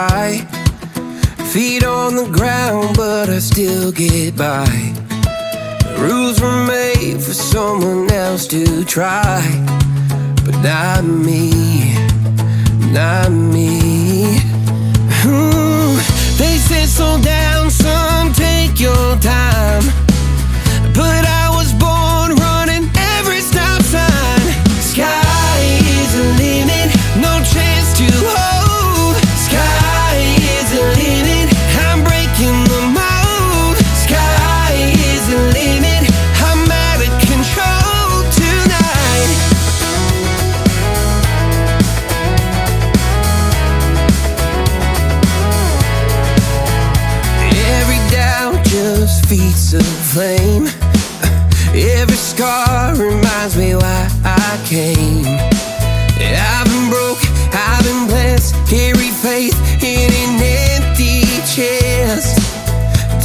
try. Feet on the ground, but I still get by. The rules were made for someone else to try, but not me, not me. They said slow down, son, take your time, but I was born running every stop sign. Sky is the limit, no chance to hold. Sky is the limit, I'm breaking the mold. Sky is the limit, I'm out of control tonight. Every doubt just feeds the flame. Every scar reminds me why I came. I've been broke, I've been blessed, carry faith in an empty chest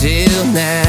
till now.